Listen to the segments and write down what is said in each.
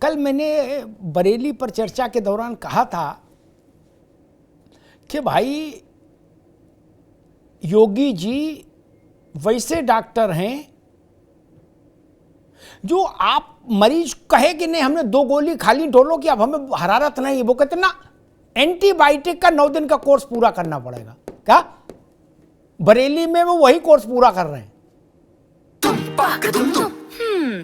कल मैंने बरेली पर चर्चा के दौरान कहा था कि भाई योगी जी वैसे डॉक्टर हैं जो आप मरीज कहे कि नहीं हमने 2 गोली खाली डोलो कि अब हमें हरारत नहीं है, वो कहते ना एंटीबायोटिक का 9 दिन का कोर्स पूरा करना पड़ेगा। क्या बरेली में वो वही कोर्स पूरा कर रहे हैं।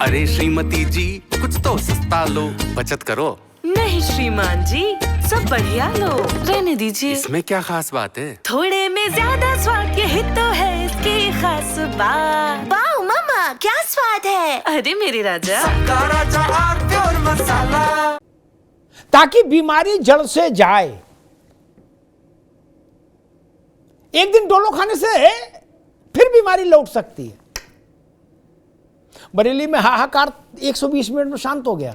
अरे श्रीमती जी कुछ तो सस्ता लो, बचत करो। नहीं श्रीमान जी, सब बढ़िया लो, रहने दीजिए। इसमें क्या खास बात है? थोड़े में ज्यादा स्वाद, यही तो है इसकी खास बात। वाओ मामा, क्या स्वाद है। अरे मेरे राजा, राजा और मसाला, ताकि बीमारी जड़ से जाए। एक दिन डोलो खाने से फिर बीमारी लौट सकती है। बरेली में हाहाकार 120 मिनट में शांत हो गया।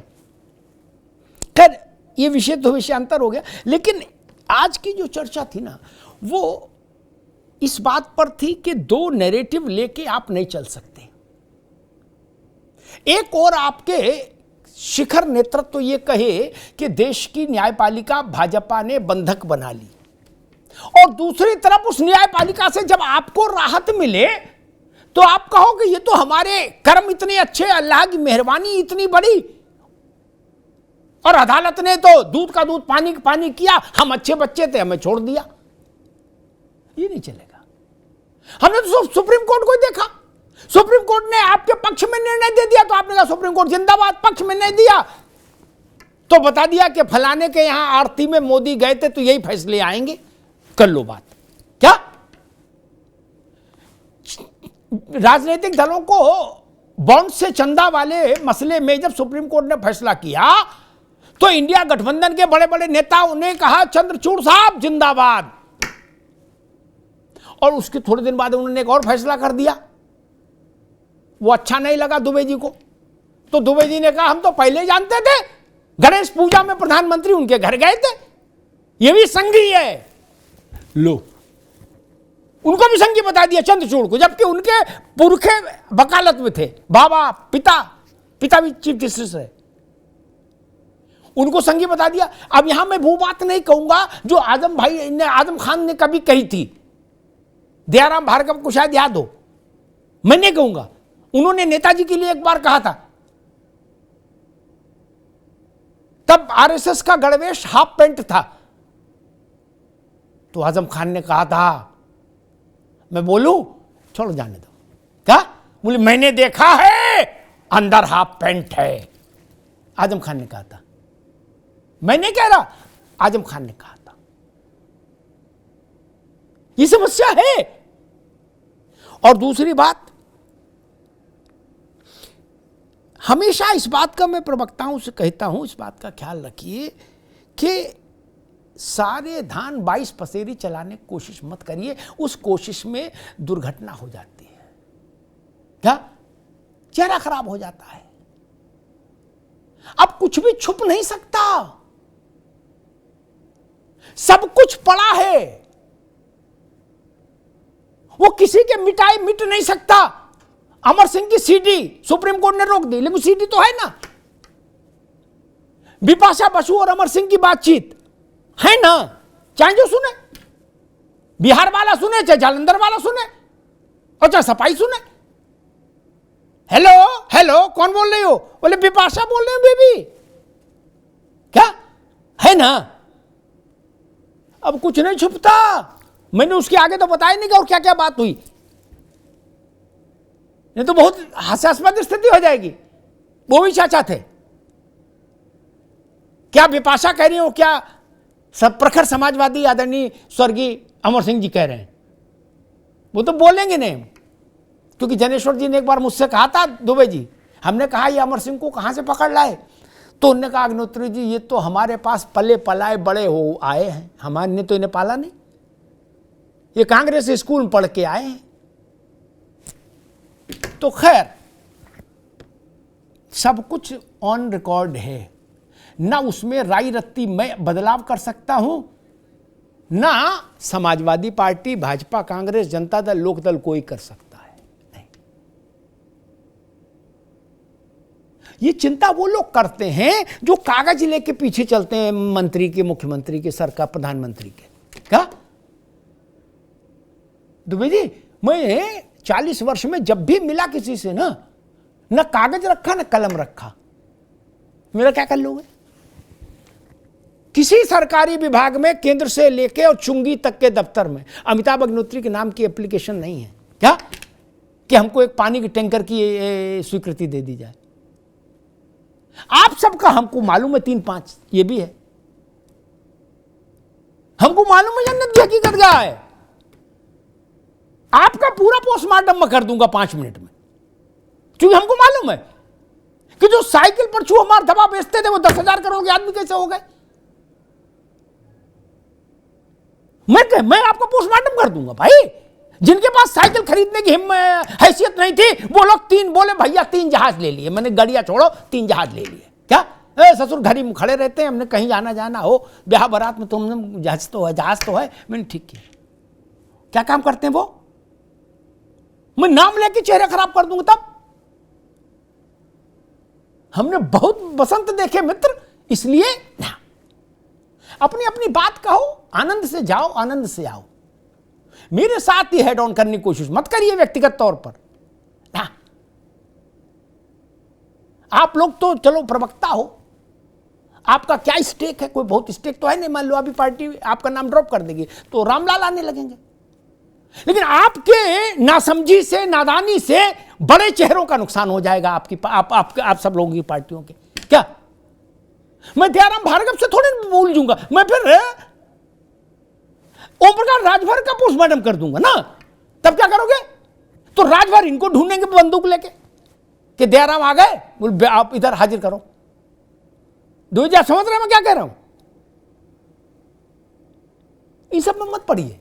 खैर ये विषय तो विषयांतर हो गया, लेकिन आज की जो चर्चा थी ना वो इस बात पर थी कि 2 नैरेटिव लेके आप नहीं चल सकते। एक और आपके शिखर नेतृत्व तो ये कहे कि देश की न्यायपालिका भाजपा ने बंधक बना ली, और दूसरी तरफ उस न्यायपालिका से जब आपको राहत मिले तो आप कहो कि ये तो हमारे कर्म इतने अच्छे, अल्लाह की मेहरबानी इतनी बड़ी, और अदालत ने तो दूध का दूध पानी का पानी किया, हम अच्छे बच्चे थे हमें छोड़ दिया। ये नहीं चलेगा। हमने तो सुप्रीम कोर्ट को देखा, सुप्रीम कोर्ट ने आपके पक्ष में निर्णय दे दिया तो आपने कहा सुप्रीम कोर्ट जिंदाबाद, पक्ष में नहीं दिया तो बता दिया कि फलाने के यहां आरती में मोदी गए थे तो यही फैसले आएंगे, कर लो बात। क्या राजनीतिक दलों को बॉन्ड से चंदा वाले मसले में जब सुप्रीम कोर्ट ने फैसला किया तो इंडिया गठबंधन के बड़े बड़े नेताओं ने कहा चंद्रचूड़ साहब जिंदाबाद, और उसके थोड़े दिन बाद उन्होंने एक और फैसला कर दिया। वो अच्छा नहीं लगा दुबे जी को, तो दुबे जी ने कहा हम तो पहले जानते थे, गणेश पूजा में प्रधानमंत्री उनके घर गए थे, ये भी संघी है। लो उनको भी संघी बता दिया चंद्रचूड़ को, जबकि उनके पुरखे वकालत में थे, बाबा पिता भी चीफ जस्टिस है, उनको संघी बता दिया। अब यहां मैं वो बात नहीं कहूंगा जो आजम खान ने कभी कही थी, दयाराम भार्गव को शायद याद हो, मैं नहीं कहूंगा। उन्होंने नेताजी के लिए एक बार कहा था, तब आरएसएस का गणवेश हाफ पैंट था, तो आजम खान ने कहा था मैं बोलूं, छोड़ जाने दो। क्या बोले मैंने देखा है अंदर हाफ पैंट है, आजम खान ने कहा था, मैं नहीं कह रहा, आजम खान ने कहा था। ये समस्या है। और दूसरी बात, हमेशा इस बात का मैं प्रवक्ताओं से कहता हूं, इस बात का ख्याल रखिए कि सारे धान 22 पसेरी चलाने की कोशिश मत करिए, उस कोशिश में दुर्घटना हो जाती है। क्या चेहरा खराब हो जाता है। अब कुछ भी छुप नहीं सकता, सब कुछ पड़ा है, वो किसी के मिट नहीं सकता। अमर सिंह की सीडी सुप्रीम कोर्ट ने रोक दी, लेकिन सीडी तो है ना। बिपाशा बसु और अमर सिंह की बातचीत है ना, चाहे जो सुने, बिहार वाला सुने, चाहे जालंधर वाला सुने, और चाहे सफाई सुने। हेलो कौन बोल रही हो? बोले बिपाशा बोल रहे हो बेबी। क्या है ना, अब कुछ नहीं छुपता। मैंने उसके आगे तो बताया नहीं कि और क्या क्या बात हुई, नहीं तो बहुत हास्यास्पद स्थिति हो जाएगी। वो भी चाचा थे, क्या बिपाशा कह रही हो, क्या सब प्रखर समाजवादी आदरणीय स्वर्गीय अमर सिंह जी कह रहे हैं? वो तो बोलेंगे नहीं, क्योंकि जनेश्वर जी ने एक बार मुझसे कहा था, दुबे जी, हमने कहा ये अमर सिंह को कहां से पकड़ लाए, तो उन्होंने कहा अग्निहोत्री जी ये तो हमारे पास पले पलाए बड़े हो आए हैं, हमारे तो इन्हें पाला नहीं, ये कांग्रेस स्कूल में पढ़ के आए हैं। तो खैर सब कुछ ऑन रिकॉर्ड है ना, उसमें राई रत्ती मैं बदलाव कर सकता हूं ना समाजवादी पार्टी, भाजपा, कांग्रेस, जनता दल, लोकदल कोई कर सकता है। नहीं, ये चिंता वो लोग करते हैं जो कागज लेके पीछे चलते हैं मंत्री के, मुख्यमंत्री के, सरकार, प्रधानमंत्री के। क्या दुबे जी, मैं 40 वर्ष में जब भी मिला किसी से ना, न कागज रखा न कलम रखा, मेरा क्या कर लोगे? किसी सरकारी विभाग में केंद्र से लेके और चुंगी तक के दफ्तर में अमिताभ अग्निहोत्री के नाम की एप्लीकेशन नहीं है क्या कि हमको एक पानी के टैंकर की स्वीकृति दे दी जाए। आप सबका हमको मालूम है 3-5, ये भी है हमको मालूम है जन्नत की हकीकत क्या है। आपका पूरा पोस्टमार्टम मैं कर दूंगा 5 मिनट में, क्योंकि हमको मालूम है कि जो साइकिल पर छू हमार दवा बेचते थे वो 10,000 करोड़ के आदमी कैसे हो गए। मैं आपको पोस्टमार्टम कर दूंगा भाई। जिनके पास साइकिल खरीदने की हैसियत नहीं थी वो लोग 3 बोले भैया 3 जहाज ले लिए, मैंने गाड़ियां छोड़ो 3 जहाज ले लिए। क्या ससुर घर ही खड़े रहते हैं, हमने कहीं जाना हो ब्याह बारात में, तुमने जहाज तो है। मैंने ठीक किया। क्या काम करते हैं वो? मैं नाम लेके चेहरे खराब कर दूंगा। तब हमने बहुत बसंत देखे मित्र, इसलिए ना अपनी अपनी बात कहो, आनंद से जाओ, आनंद से आओ। मेरे साथ ही हेड ऑन करने की कोशिश मत करिए व्यक्तिगत तौर पर ना। आप लोग तो चलो प्रवक्ता हो, आपका क्या स्टेक है? कोई बहुत स्टेक तो है नहीं। मान लो अभी पार्टी आपका नाम ड्रॉप कर देगी तो रामलाल आने लगेंगे, लेकिन आपके नासमझी से, नादानी से बड़े चेहरों का नुकसान हो जाएगा आप सब लोगों की पार्टियों के। क्या मैं दयाराम भार्गव से थोड़ी भूल जाऊंगा, मैं फिर ओम प्रकाश राजभर का पोस्टमार्टम कर दूंगा ना। तब क्या करोगे? तो राजभर इनको ढूंढेंगे बंदूक लेके कि दयाराम आ गए, बोल आप इधर हाजिर करो। दूजा समझ रहे मैं क्या कह रहा हूं? इन सब में मत पड़िए,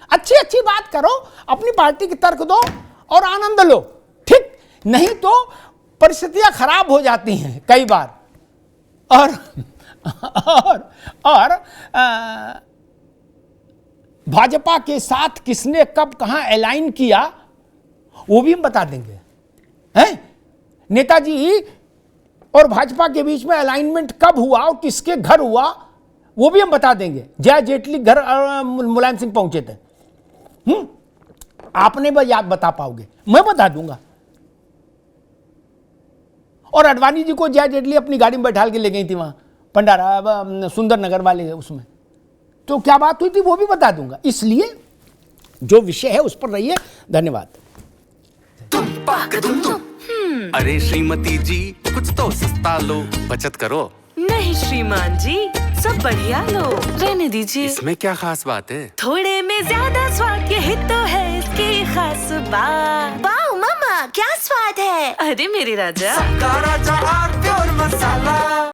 अच्छी अच्छी बात करो, अपनी पार्टी की तर्क दो और आनंद लो, ठीक? नहीं तो परिस्थितियां खराब हो जाती हैं कई बार। और भाजपा के साथ किसने कब कहां अलाइन किया वो भी हम बता देंगे, हैं? नेताजी और भाजपा के बीच में अलाइनमेंट कब हुआ और किसके घर हुआ वो भी हम बता देंगे। जय जेटली घर मुलायम सिंह पहुंचे थे, आपने बस याद बता पाओगे, मैं बता दूंगा। और अडवाणी जी को जय जेटली अपनी गाड़ी में बैठा के ले गई थी वहां पंडारा सुंदर नगर वाले उसमें, तो क्या बात हुई थी वो भी बता दूंगा। इसलिए जो विषय है उस पर रहिए। धन्यवाद। अरे श्रीमती जी कुछ तो सस्ता लो, बचत करो। नहीं श्रीमान जी, सब बढ़िया लो, रहने दीजिए। इसमें क्या खास बात है? थोड़े में ज्यादा स्वाद, यही तो है इसकी खास बात। वाओ मामा, क्या स्वाद है। अरे मेरे राजा, राजा और प्योर मसाला।